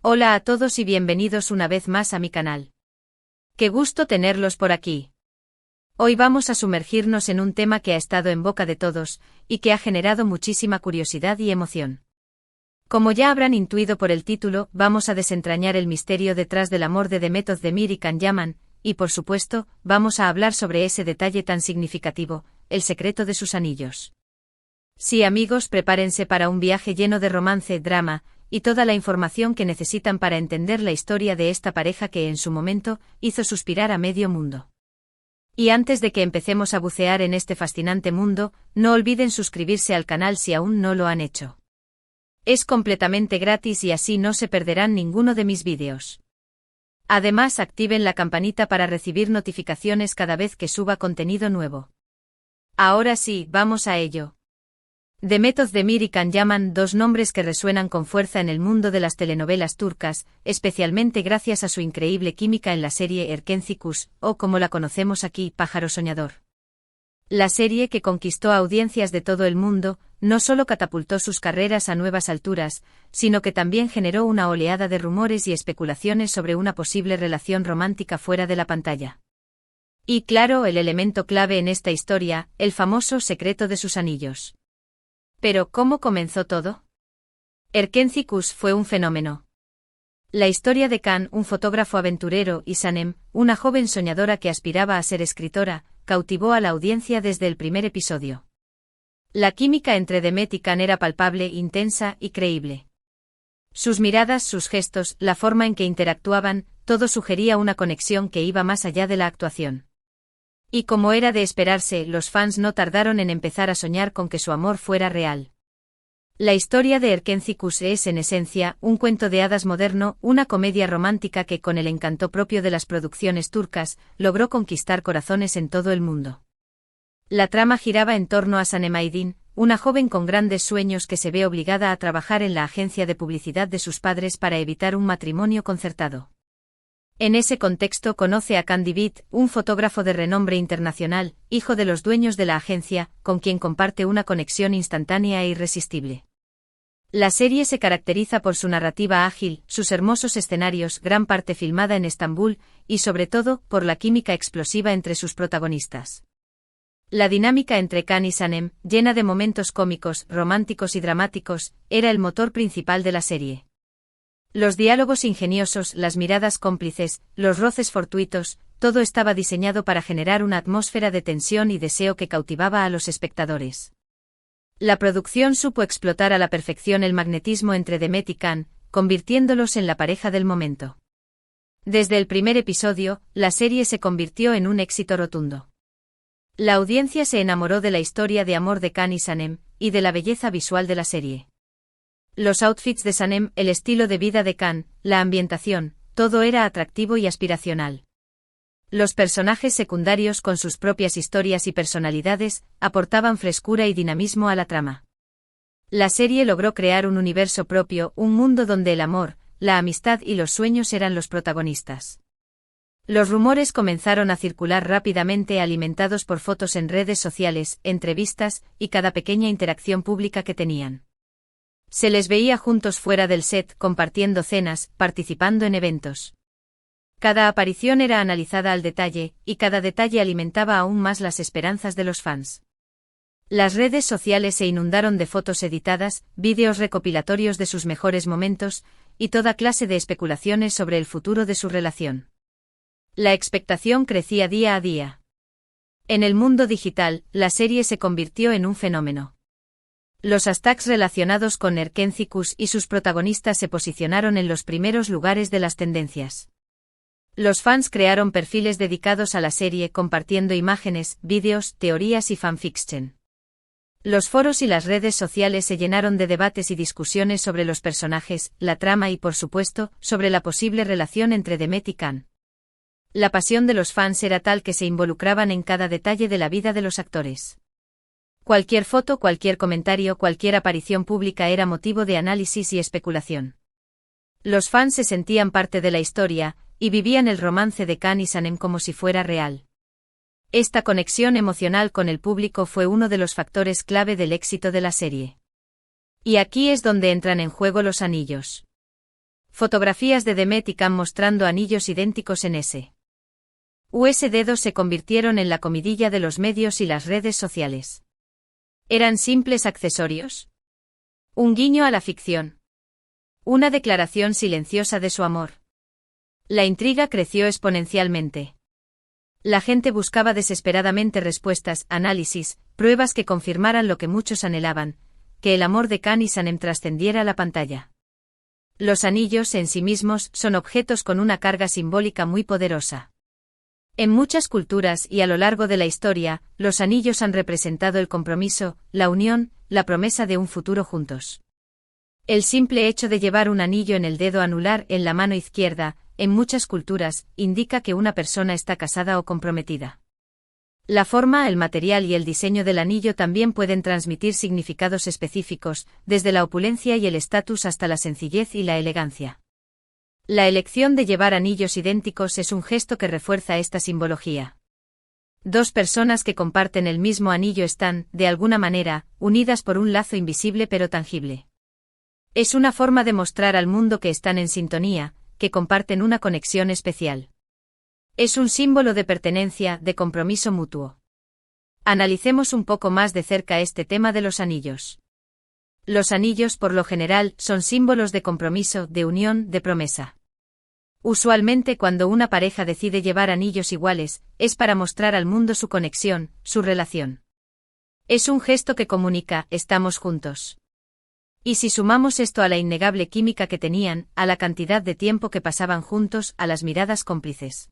Hola a todos y bienvenidos una vez más a mi canal. Qué gusto tenerlos por aquí. Hoy vamos a sumergirnos en un tema que ha estado en boca de todos, y que ha generado muchísima curiosidad y emoción. Como ya habrán intuido por el título, vamos a desentrañar el misterio detrás del amor de Demet Özdemir y Can Yaman, y por supuesto, vamos a hablar sobre ese detalle tan significativo, el secreto de sus anillos. Sí, amigos, prepárense para un viaje lleno de romance, drama, y toda la información que necesitan para entender la historia de esta pareja que en su momento hizo suspirar a medio mundo. Y antes de que empecemos a bucear en este fascinante mundo, no olviden suscribirse al canal si aún no lo han hecho. Es completamente gratis y así no se perderán ninguno de mis vídeos. Además, activen la campanita para recibir notificaciones cada vez que suba contenido nuevo. Ahora sí, vamos a ello. Demet Özdemir y Can Yaman, dos nombres que resuenan con fuerza en el mundo de las telenovelas turcas, especialmente gracias a su increíble química en la serie Erkenci Kuş, o como la conocemos aquí, Pájaro Soñador. La serie que conquistó a audiencias de todo el mundo, no solo catapultó sus carreras a nuevas alturas, sino que también generó una oleada de rumores y especulaciones sobre una posible relación romántica fuera de la pantalla. Y claro, el elemento clave en esta historia, el famoso secreto de sus anillos. Pero, ¿cómo comenzó todo? Erkenci Kuş fue un fenómeno. La historia de Can, un fotógrafo aventurero, y Sanem, una joven soñadora que aspiraba a ser escritora, cautivó a la audiencia desde el primer episodio. La química entre Demet y Can era palpable, intensa y creíble. Sus miradas, sus gestos, la forma en que interactuaban, todo sugería una conexión que iba más allá de la actuación. Y como era de esperarse, los fans no tardaron en empezar a soñar con que su amor fuera real. La historia de Erkenci Kuş es, en esencia, un cuento de hadas moderno, una comedia romántica que, con el encanto propio de las producciones turcas, logró conquistar corazones en todo el mundo. La trama giraba en torno a Sanem Aydin, una joven con grandes sueños que se ve obligada a trabajar en la agencia de publicidad de sus padres para evitar un matrimonio concertado. En ese contexto conoce a Can Divit, un fotógrafo de renombre internacional, hijo de los dueños de la agencia, con quien comparte una conexión instantánea e irresistible. La serie se caracteriza por su narrativa ágil, sus hermosos escenarios, gran parte filmada en Estambul, y sobre todo, por la química explosiva entre sus protagonistas. La dinámica entre Can y Sanem, llena de momentos cómicos, románticos y dramáticos, era el motor principal de la serie. Los diálogos ingeniosos, las miradas cómplices, los roces fortuitos, todo estaba diseñado para generar una atmósfera de tensión y deseo que cautivaba a los espectadores. La producción supo explotar a la perfección el magnetismo entre Demet y Can, convirtiéndolos en la pareja del momento. Desde el primer episodio, la serie se convirtió en un éxito rotundo. La audiencia se enamoró de la historia de amor de Can y Sanem, y de la belleza visual de la serie. Los outfits de Sanem, el estilo de vida de Can, la ambientación, todo era atractivo y aspiracional. Los personajes secundarios con sus propias historias y personalidades, aportaban frescura y dinamismo a la trama. La serie logró crear un universo propio, un mundo donde el amor, la amistad y los sueños eran los protagonistas. Los rumores comenzaron a circular rápidamente alimentados por fotos en redes sociales, entrevistas, y cada pequeña interacción pública que tenían. Se les veía juntos fuera del set, compartiendo cenas, participando en eventos. Cada aparición era analizada al detalle, y cada detalle alimentaba aún más las esperanzas de los fans. Las redes sociales se inundaron de fotos editadas, vídeos recopilatorios de sus mejores momentos, y toda clase de especulaciones sobre el futuro de su relación. La expectación crecía día a día. En el mundo digital, la serie se convirtió en un fenómeno. Los hashtags relacionados con Erkenci Kuş y sus protagonistas se posicionaron en los primeros lugares de las tendencias. Los fans crearon perfiles dedicados a la serie compartiendo imágenes, vídeos, teorías y fanfiction. Los foros y las redes sociales se llenaron de debates y discusiones sobre los personajes, la trama y, por supuesto, sobre la posible relación entre Demet y Can. La pasión de los fans era tal que se involucraban en cada detalle de la vida de los actores. Cualquier foto, cualquier comentario, cualquier aparición pública era motivo de análisis y especulación. Los fans se sentían parte de la historia, y vivían el romance de Can y Sanem como si fuera real. Esta conexión emocional con el público fue uno de los factores clave del éxito de la serie. Y aquí es donde entran en juego los anillos. Fotografías de Demet y Can mostrando anillos idénticos en US dedos se convirtieron en la comidilla de los medios y las redes sociales. ¿Eran simples accesorios? Un guiño a la ficción. Una declaración silenciosa de su amor. La intriga creció exponencialmente. La gente buscaba desesperadamente respuestas, análisis, pruebas que confirmaran lo que muchos anhelaban, que el amor de Can y Sanem trascendiera la pantalla. Los anillos en sí mismos son objetos con una carga simbólica muy poderosa. En muchas culturas y a lo largo de la historia, los anillos han representado el compromiso, la unión, la promesa de un futuro juntos. El simple hecho de llevar un anillo en el dedo anular en la mano izquierda, en muchas culturas, indica que una persona está casada o comprometida. La forma, el material y el diseño del anillo también pueden transmitir significados específicos, desde la opulencia y el estatus hasta la sencillez y la elegancia. La elección de llevar anillos idénticos es un gesto que refuerza esta simbología. Dos personas que comparten el mismo anillo están, de alguna manera, unidas por un lazo invisible pero tangible. Es una forma de mostrar al mundo que están en sintonía, que comparten una conexión especial. Es un símbolo de pertenencia, de compromiso mutuo. Analicemos un poco más de cerca este tema de los anillos. Los anillos, por lo general, son símbolos de compromiso, de unión, de promesa. Usualmente cuando una pareja decide llevar anillos iguales, es para mostrar al mundo su conexión, su relación. Es un gesto que comunica, estamos juntos. Y si sumamos esto a la innegable química que tenían, a la cantidad de tiempo que pasaban juntos, a las miradas cómplices.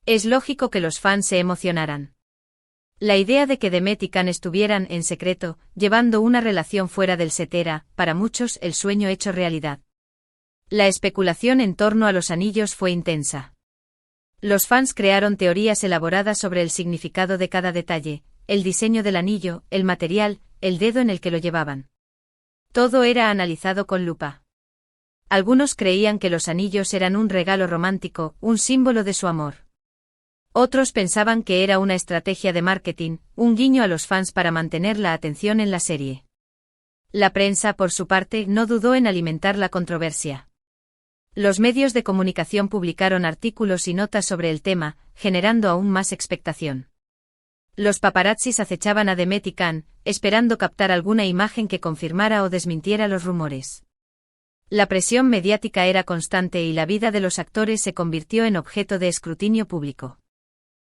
Es lógico que los fans se emocionaran. La idea de que Demet y Can estuvieran en secreto, llevando una relación fuera del set era, para muchos, el sueño hecho realidad. La especulación en torno a los anillos fue intensa. Los fans crearon teorías elaboradas sobre el significado de cada detalle, el diseño del anillo, el material, el dedo en el que lo llevaban. Todo era analizado con lupa. Algunos creían que los anillos eran un regalo romántico, un símbolo de su amor. Otros pensaban que era una estrategia de marketing, un guiño a los fans para mantener la atención en la serie. La prensa, por su parte, no dudó en alimentar la controversia. Los medios de comunicación publicaron artículos y notas sobre el tema, generando aún más expectación. Los paparazzis acechaban a Demet y Can, esperando captar alguna imagen que confirmara o desmintiera los rumores. La presión mediática era constante y la vida de los actores se convirtió en objeto de escrutinio público.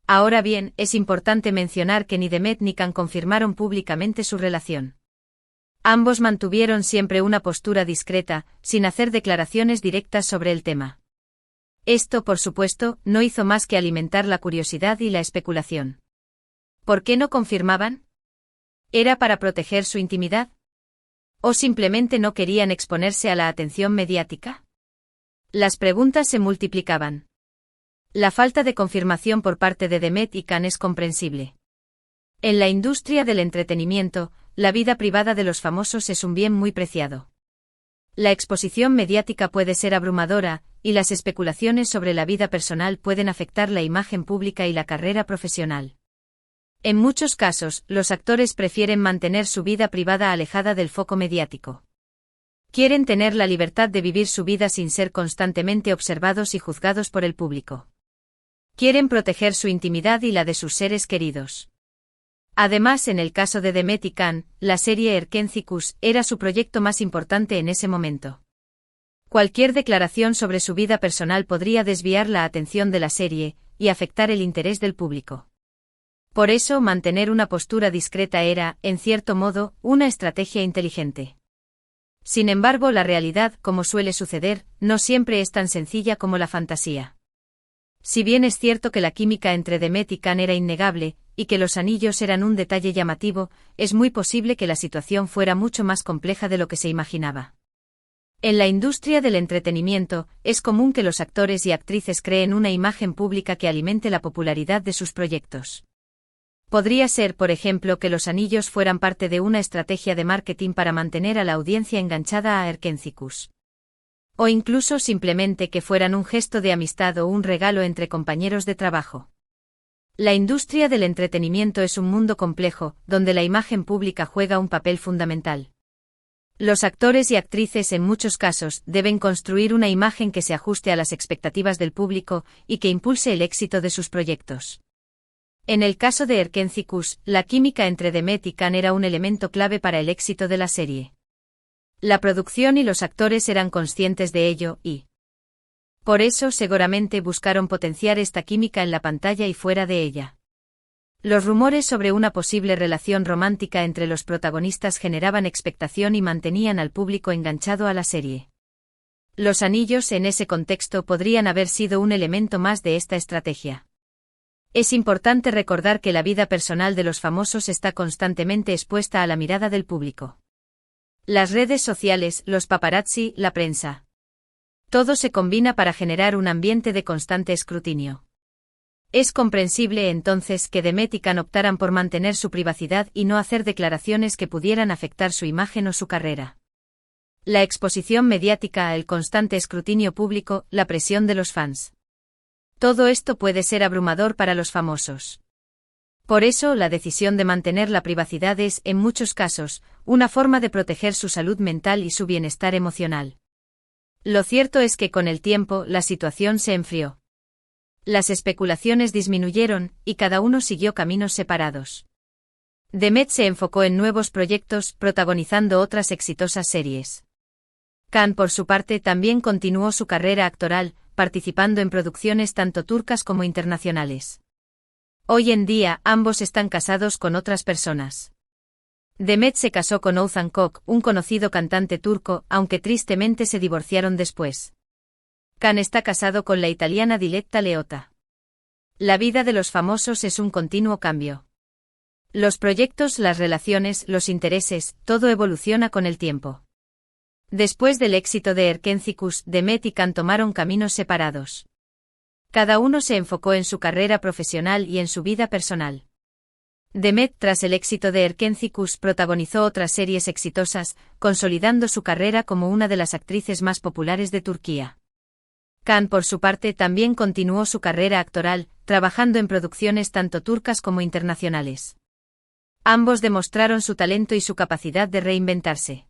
Ahora bien, es importante mencionar que ni Demet ni Can confirmaron públicamente su relación. Ambos mantuvieron siempre una postura discreta, sin hacer declaraciones directas sobre el tema. Esto, por supuesto, no hizo más que alimentar la curiosidad y la especulación. ¿Por qué no confirmaban? ¿Era para proteger su intimidad? ¿O simplemente no querían exponerse a la atención mediática? Las preguntas se multiplicaban. La falta de confirmación por parte de Demet y Can es comprensible. En la industria del entretenimiento, la vida privada de los famosos es un bien muy preciado. La exposición mediática puede ser abrumadora, y las especulaciones sobre la vida personal pueden afectar la imagen pública y la carrera profesional. En muchos casos, los actores prefieren mantener su vida privada alejada del foco mediático. Quieren tener la libertad de vivir su vida sin ser constantemente observados y juzgados por el público. Quieren proteger su intimidad y la de sus seres queridos. Además, en el caso de Demet y Can, la serie Erkencikus era su proyecto más importante en ese momento. Cualquier declaración sobre su vida personal podría desviar la atención de la serie y afectar el interés del público. Por eso, mantener una postura discreta era, en cierto modo, una estrategia inteligente. Sin embargo, la realidad, como suele suceder, no siempre es tan sencilla como la fantasía. Si bien es cierto que la química entre Demet y Can era innegable, y que los anillos eran un detalle llamativo, es muy posible que la situación fuera mucho más compleja de lo que se imaginaba. En la industria del entretenimiento, es común que los actores y actrices creen una imagen pública que alimente la popularidad de sus proyectos. Podría ser, por ejemplo, que los anillos fueran parte de una estrategia de marketing para mantener a la audiencia enganchada a Erkencikus. O incluso simplemente que fueran un gesto de amistad o un regalo entre compañeros de trabajo. La industria del entretenimiento es un mundo complejo, donde la imagen pública juega un papel fundamental. Los actores y actrices en muchos casos deben construir una imagen que se ajuste a las expectativas del público y que impulse el éxito de sus proyectos. En el caso de Erkenci-Kuş, la química entre Demet y Can era un elemento clave para el éxito de la serie. La producción y los actores eran conscientes de ello y, por eso seguramente buscaron potenciar esta química en la pantalla y fuera de ella. Los rumores sobre una posible relación romántica entre los protagonistas generaban expectación y mantenían al público enganchado a la serie. Los anillos en ese contexto podrían haber sido un elemento más de esta estrategia. Es importante recordar que la vida personal de los famosos está constantemente expuesta a la mirada del público. Las redes sociales, los paparazzi, la prensa. Todo se combina para generar un ambiente de constante escrutinio. Es comprensible entonces que Demet y Can optaran por mantener su privacidad y no hacer declaraciones que pudieran afectar su imagen o su carrera. La exposición mediática, el constante escrutinio público, la presión de los fans. Todo esto puede ser abrumador para los famosos. Por eso, la decisión de mantener la privacidad es, en muchos casos, una forma de proteger su salud mental y su bienestar emocional. Lo cierto es que con el tiempo, la situación se enfrió. Las especulaciones disminuyeron, y cada uno siguió caminos separados. Demet se enfocó en nuevos proyectos, protagonizando otras exitosas series. Can, por su parte, también continuó su carrera actoral, participando en producciones tanto turcas como internacionales. Hoy en día, ambos están casados con otras personas. Demet se casó con Oğuzhan Koç, un conocido cantante turco, aunque tristemente se divorciaron después. Can está casado con la italiana Diletta Leotta. La vida de los famosos es un continuo cambio. Los proyectos, las relaciones, los intereses, todo evoluciona con el tiempo. Después del éxito de Erkenci-Kuş, Demet y Can tomaron caminos separados. Cada uno se enfocó en su carrera profesional y en su vida personal. Demet, tras el éxito de Erkenci-Kuş, protagonizó otras series exitosas, consolidando su carrera como una de las actrices más populares de Turquía. Can, por su parte, también continuó su carrera actoral, trabajando en producciones tanto turcas como internacionales. Ambos demostraron su talento y su capacidad de reinventarse.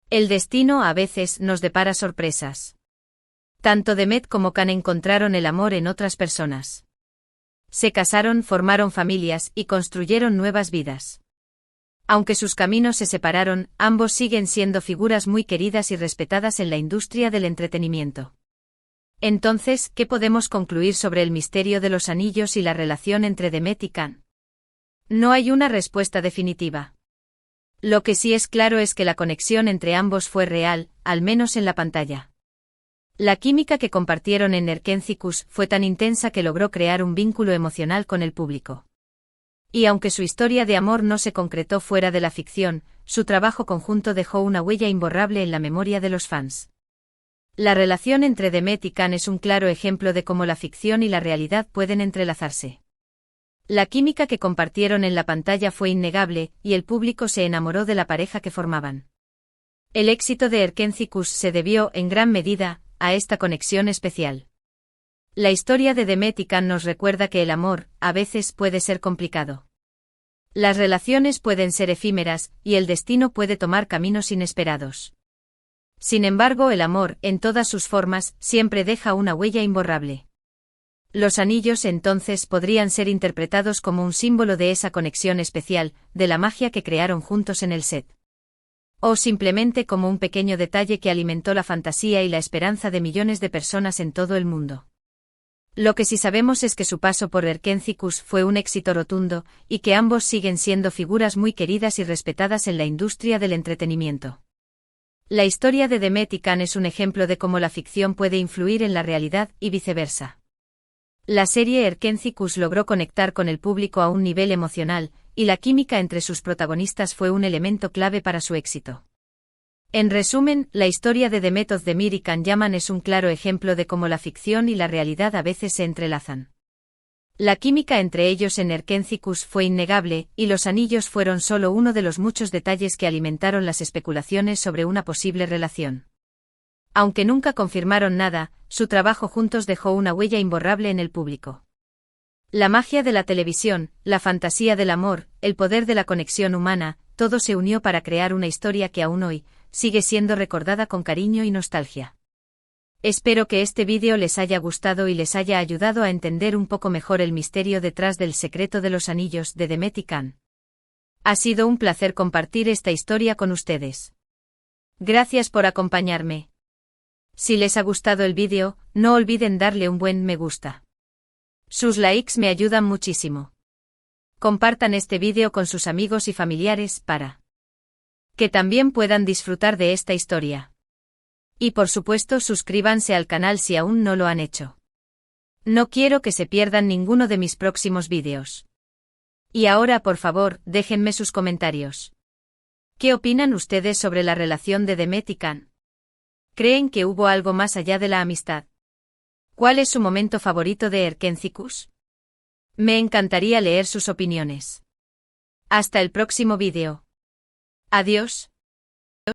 El destino a veces nos depara sorpresas. Tanto Demet como Can encontraron el amor en otras personas. Se casaron, formaron familias y construyeron nuevas vidas. Aunque sus caminos se separaron, ambos siguen siendo figuras muy queridas y respetadas en la industria del entretenimiento. Entonces, ¿qué podemos concluir sobre el misterio de los anillos y la relación entre Demet y Can? No hay una respuesta definitiva. Lo que sí es claro es que la conexión entre ambos fue real, al menos en la pantalla. La química que compartieron en Erkenci-Kuş fue tan intensa que logró crear un vínculo emocional con el público. Y aunque su historia de amor no se concretó fuera de la ficción, su trabajo conjunto dejó una huella imborrable en la memoria de los fans. La relación entre Demet y Can es un claro ejemplo de cómo la ficción y la realidad pueden entrelazarse. La química que compartieron en la pantalla fue innegable, y el público se enamoró de la pareja que formaban. El éxito de Erkenci-Kuş se debió, en gran medida, a esta conexión especial. La historia de Demet y Can nos recuerda que el amor, a veces, puede ser complicado. Las relaciones pueden ser efímeras, y el destino puede tomar caminos inesperados. Sin embargo, el amor, en todas sus formas, siempre deja una huella imborrable. Los anillos entonces podrían ser interpretados como un símbolo de esa conexión especial, de la magia que crearon juntos en el set. O simplemente como un pequeño detalle que alimentó la fantasía y la esperanza de millones de personas en todo el mundo. Lo que sí sabemos es que su paso por Erkenci-Kuş fue un éxito rotundo, y que ambos siguen siendo figuras muy queridas y respetadas en la industria del entretenimiento. La historia de Demet y Can es un ejemplo de cómo la ficción puede influir en la realidad y viceversa. La serie Erkenci-Kuş logró conectar con el público a un nivel emocional, y la química entre sus protagonistas fue un elemento clave para su éxito. En resumen, la historia de Demet Özdemir y Can Yaman es un claro ejemplo de cómo la ficción y la realidad a veces se entrelazan. La química entre ellos en Erkenci-Kuş fue innegable, y los anillos fueron solo uno de los muchos detalles que alimentaron las especulaciones sobre una posible relación. Aunque nunca confirmaron nada, su trabajo juntos dejó una huella imborrable en el público. La magia de la televisión, la fantasía del amor, el poder de la conexión humana, todo se unió para crear una historia que aún hoy, sigue siendo recordada con cariño y nostalgia. Espero que este vídeo les haya gustado y les haya ayudado a entender un poco mejor el misterio detrás del secreto de los anillos de Demet y Can. Ha sido un placer compartir esta historia con ustedes. Gracias por acompañarme. Si les ha gustado el vídeo, no olviden darle un buen me gusta. Sus likes me ayudan muchísimo. Compartan este vídeo con sus amigos y familiares para que también puedan disfrutar de esta historia. Y por supuesto suscríbanse al canal si aún no lo han hecho. No quiero que se pierdan ninguno de mis próximos vídeos. Y ahora por favor, déjenme sus comentarios. ¿Qué opinan ustedes sobre la relación de Demet y Can? ¿Creen que hubo algo más allá de la amistad? ¿Cuál es su momento favorito de Erkenciskus? Me encantaría leer sus opiniones. Hasta el próximo vídeo. Adiós.